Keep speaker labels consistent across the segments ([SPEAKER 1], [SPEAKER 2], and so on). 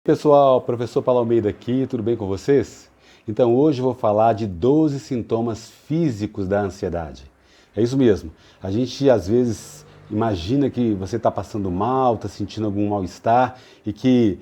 [SPEAKER 1] Pessoal, professor Paulo Almeida aqui, tudo bem com vocês? Então hoje eu vou falar de 12 sintomas físicos da ansiedade. É isso mesmo, a gente às vezes imagina que você está passando mal, está sentindo algum mal-estar e que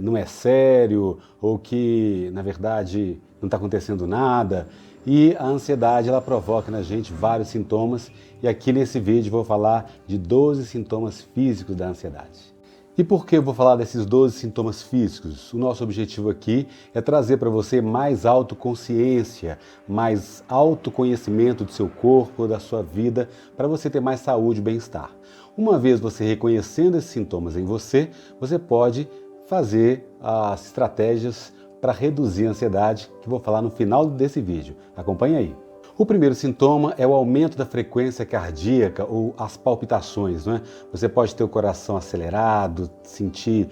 [SPEAKER 1] não é sério ou que na verdade não está acontecendo nada. E a ansiedade ela provoca na gente vários sintomas e aqui nesse vídeo eu vou falar de 12 sintomas físicos da ansiedade. E por que eu vou falar desses 12 sintomas físicos? O nosso objetivo aqui é trazer para você mais autoconsciência, mais autoconhecimento do seu corpo, da sua vida, para você ter mais saúde e bem-estar. Uma vez você reconhecendo esses sintomas em você, você pode fazer as estratégias para reduzir a ansiedade, que eu vou falar no final desse vídeo. Acompanhe aí. O primeiro sintoma é o aumento da frequência cardíaca ou as palpitações, não é? Você pode ter o coração acelerado, sentir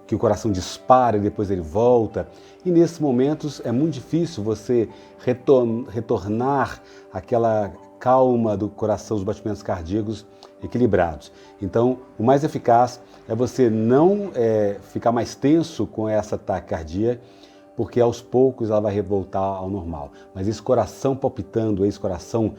[SPEAKER 1] que o coração dispara e depois ele volta. E nesses momentos é muito difícil você retornar àquela calma do coração, os batimentos cardíacos equilibrados. Então, o mais eficaz é você não ficar mais tenso com essa taquicardia, porque aos poucos ela vai voltar ao normal. Mas esse coração palpitando, esse coração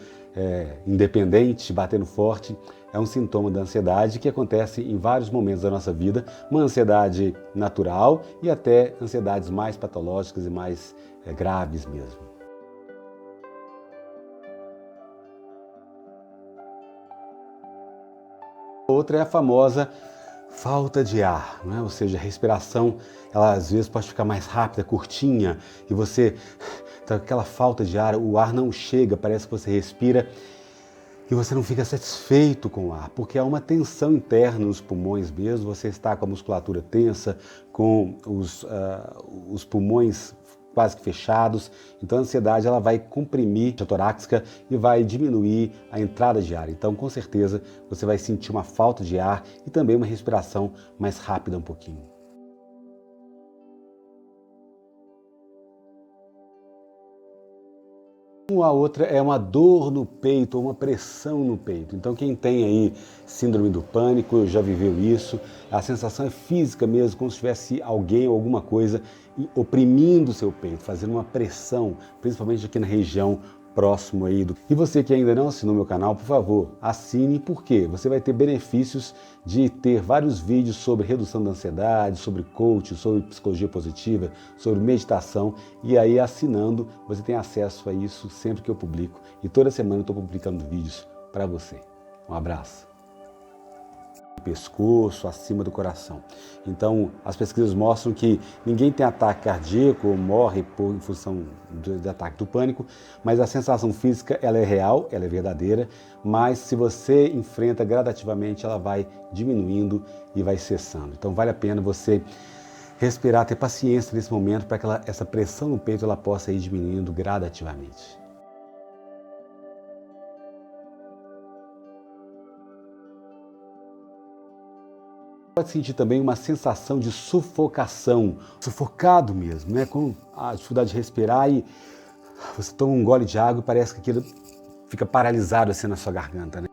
[SPEAKER 1] independente, batendo forte, é um sintoma da ansiedade que acontece em vários momentos da nossa vida, uma ansiedade natural e até ansiedades mais patológicas e mais graves mesmo. Outra é a famosa falta de ar, né? Ou seja, a respiração, ela às vezes pode ficar mais rápida, curtinha, e você tá com aquela falta de ar, o ar não chega, parece que você respira e você não fica satisfeito com o ar, porque há uma tensão interna nos pulmões mesmo, você está com a musculatura tensa, com os pulmões quase que fechados, então a ansiedade ela vai comprimir a torácica e vai diminuir a entrada de ar. Então, com certeza, você vai sentir uma falta de ar e também uma respiração mais rápida um pouquinho. A outra é uma dor no peito, ou uma pressão no peito. Então quem tem aí síndrome do pânico, já viveu isso, a sensação é física mesmo, como se tivesse alguém ou alguma coisa oprimindo o seu peito, fazendo uma pressão, principalmente aqui na região próximo aí do... E você que ainda não assinou meu canal, por favor, assine, porque você vai ter benefícios de ter vários vídeos sobre redução da ansiedade, sobre coaching, sobre psicologia positiva, sobre meditação, e aí assinando você tem acesso a isso sempre que eu publico, e toda semana eu estou publicando vídeos para você. Um abraço. Pescoço, acima do coração. Então, as pesquisas mostram que ninguém tem ataque cardíaco ou morre em função do ataque do pânico, mas a sensação física ela é real, ela é verdadeira, mas se você enfrenta gradativamente, ela vai diminuindo e vai cessando. Então, vale a pena você respirar, ter paciência nesse momento para que essa pressão no peito ela possa ir diminuindo gradativamente. Pode sentir também uma sensação de sufocação, sufocado mesmo, né? Com a dificuldade de respirar e você toma um gole de água e parece que aquilo fica paralisado assim na sua garganta, né?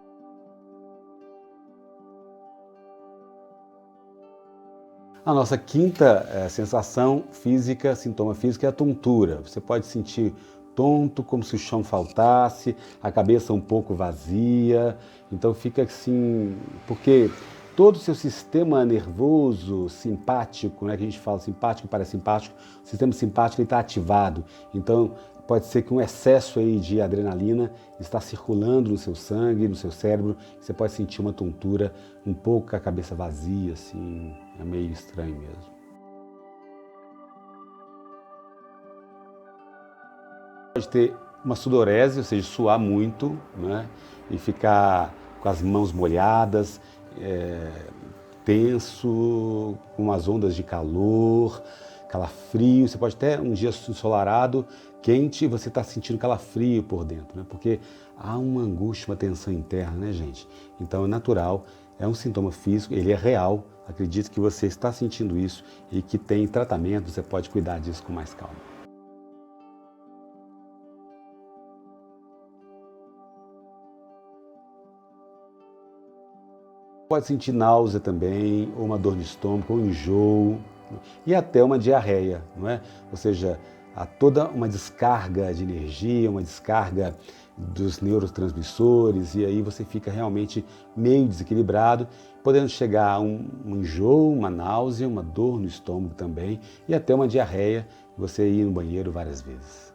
[SPEAKER 1] A nossa quinta sensação física, sintoma físico é a tontura. Você pode sentir tonto, como se o chão faltasse, a cabeça um pouco vazia. Então fica assim, porque todo o seu sistema nervoso simpático, né, que a gente fala simpático e parasimpático, o sistema simpático está ativado. Então pode ser que um excesso aí de adrenalina está circulando no seu sangue, no seu cérebro. Você pode sentir uma tontura, um pouco com a cabeça vazia, assim, é meio estranho mesmo. Pode ter uma sudorese, ou seja, suar muito, né? E ficar com as mãos molhadas, tenso, com umas ondas de calor, calafrio. Você pode até um dia ensolarado, quente, e você está sentindo calafrio por dentro, né? Porque há uma angústia, uma tensão interna, né, gente? Então é natural, é um sintoma físico, ele é real. Acredite que você está sentindo isso e que tem tratamento, você pode cuidar disso com mais calma. Pode sentir náusea também, ou uma dor no estômago, ou enjoo, e até uma diarreia, não é? Ou seja, há toda uma descarga de energia, uma descarga dos neurotransmissores, e aí você fica realmente meio desequilibrado, podendo chegar a um enjoo, uma náusea, uma dor no estômago também, e até uma diarreia, você ir no banheiro várias vezes.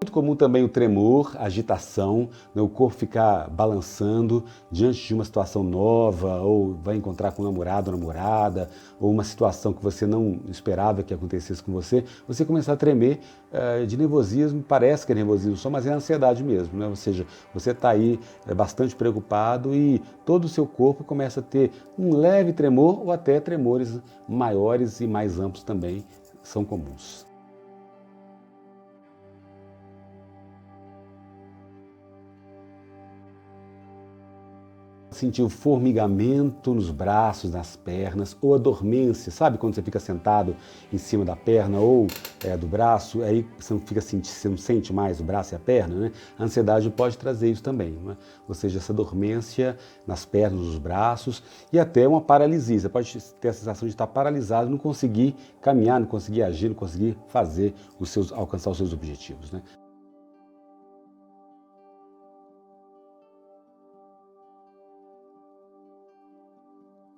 [SPEAKER 1] Muito comum também o tremor, a agitação, né? O corpo ficar balançando diante de uma situação nova, ou vai encontrar com um namorado ou namorada, ou uma situação que você não esperava que acontecesse com você, você começar a tremer de nervosismo, parece que é nervosismo só, mas é ansiedade mesmo, né? Ou seja, você está aí bastante preocupado e todo o seu corpo começa a ter um leve tremor ou até tremores maiores e mais amplos também são comuns. Sentir o formigamento nos braços, nas pernas, ou a dormência, sabe quando você fica sentado em cima da perna ou do braço, aí você não sente mais o braço e a perna, né? A ansiedade pode trazer isso também, né? Ou seja, essa dormência nas pernas, nos braços e até uma paralisia. Você pode ter a sensação de estar paralisado, não conseguir caminhar, não conseguir agir, não conseguir fazer alcançar os seus objetivos, né?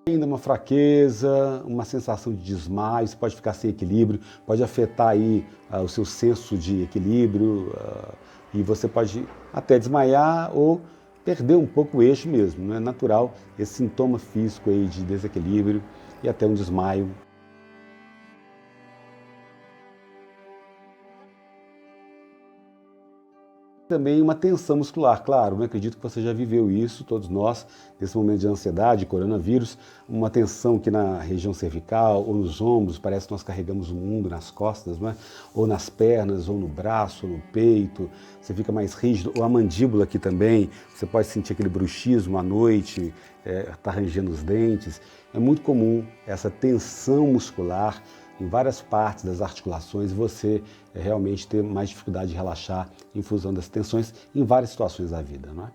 [SPEAKER 1] Ainda uma fraqueza, uma sensação de desmaio, você pode ficar sem equilíbrio, pode afetar aí o seu senso de equilíbrio e você pode até desmaiar ou perder um pouco o eixo mesmo. Não é natural esse sintoma físico aí de desequilíbrio e até um desmaio. Também uma tensão muscular, claro, não acredito que você já viveu isso, todos nós, nesse momento de ansiedade, coronavírus, uma tensão que na região cervical ou nos ombros, parece que nós carregamos o mundo nas costas, não é? Ou nas pernas, ou no braço, ou no peito, você fica mais rígido, ou a mandíbula aqui também, você pode sentir aquele bruxismo à noite, tá rangendo os dentes. É muito comum essa tensão muscular em várias partes das articulações e você realmente ter mais dificuldade de relaxar em função das tensões em várias situações da vida, não é?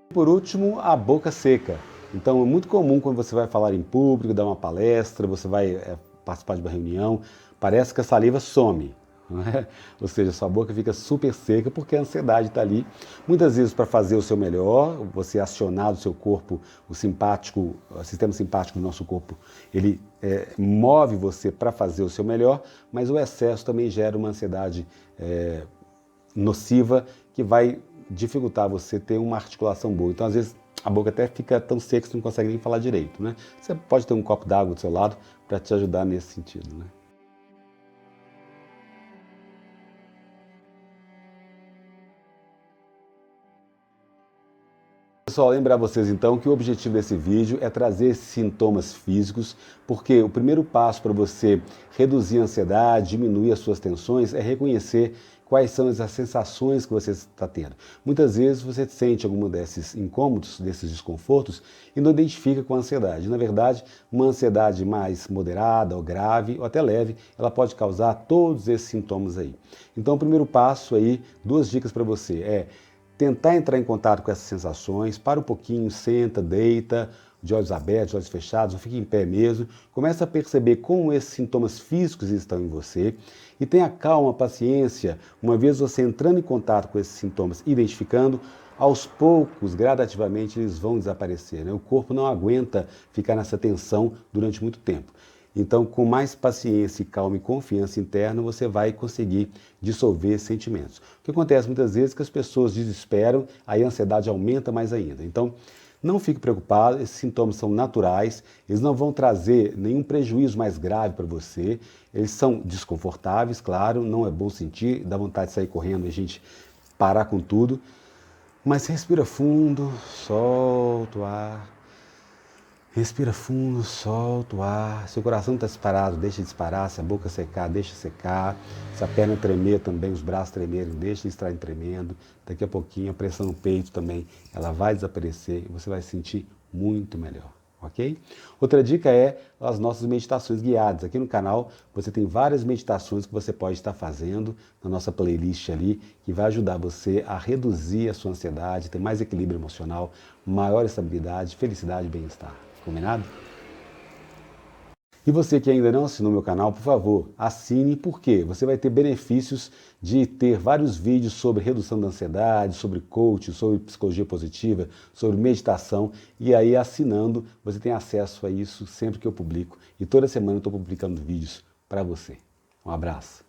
[SPEAKER 1] Por último, a boca seca. Então é muito comum quando você vai falar em público, dar uma palestra, você vai participar de uma reunião, parece que a saliva some. Não é? Ou seja, sua boca fica super seca porque a ansiedade está ali. Muitas vezes para fazer o seu melhor, você acionar do seu corpo, o sistema simpático do nosso corpo, ele move você para fazer o seu melhor, mas o excesso também gera uma ansiedade nociva que vai dificultar você ter uma articulação boa. Então, às vezes, a boca até fica tão seca que você não consegue nem falar direito, né? Você pode ter um copo d'água do seu lado para te ajudar nesse sentido, né? Pessoal, lembrar vocês então que o objetivo desse vídeo é trazer esses sintomas físicos, porque o primeiro passo para você reduzir a ansiedade, diminuir as suas tensões, é reconhecer quais são as sensações que você está tendo. Muitas vezes você sente algum desses incômodos, desses desconfortos e não identifica com a ansiedade. Na verdade, uma ansiedade mais moderada ou grave ou até leve, ela pode causar todos esses sintomas aí. Então, o primeiro passo aí, duas dicas para você é tentar entrar em contato com essas sensações, para um pouquinho, senta, deita, de olhos abertos, de olhos fechados, ou fica em pé mesmo, começa a perceber como esses sintomas físicos estão em você e tenha calma, paciência, uma vez você entrando em contato com esses sintomas, identificando, aos poucos, gradativamente, eles vão desaparecer, né? O corpo não aguenta ficar nessa tensão durante muito tempo. Então, com mais paciência, calma e confiança interna, você vai conseguir dissolver sentimentos. O que acontece muitas vezes é que as pessoas desesperam, aí a ansiedade aumenta mais ainda. Então, não fique preocupado, esses sintomas são naturais, eles não vão trazer nenhum prejuízo mais grave para você, eles são desconfortáveis, claro, não é bom sentir, dá vontade de sair correndo e a gente parar com tudo, mas respira fundo, solta o ar. Respira fundo, solta o ar. Se o coração está disparado, deixa disparar. Se a boca secar, deixa secar. Se a perna tremer também, os braços tremerem, deixa eles estarem tremendo. Daqui a pouquinho a pressão no peito também, ela vai desaparecer e você vai se sentir muito melhor. ok? Outra dica é as nossas meditações guiadas. Aqui no canal você tem várias meditações que você pode estar fazendo na nossa playlist ali, que vai ajudar você a reduzir a sua ansiedade, ter mais equilíbrio emocional, maior estabilidade, felicidade e bem-estar. Combinado? E você que ainda não assinou meu canal, por favor, assine, porque você vai ter benefícios de ter vários vídeos sobre redução da ansiedade, sobre coaching, sobre psicologia positiva, sobre meditação, e aí assinando você tem acesso a isso sempre que eu publico, e toda semana eu estou publicando vídeos para você. Um abraço.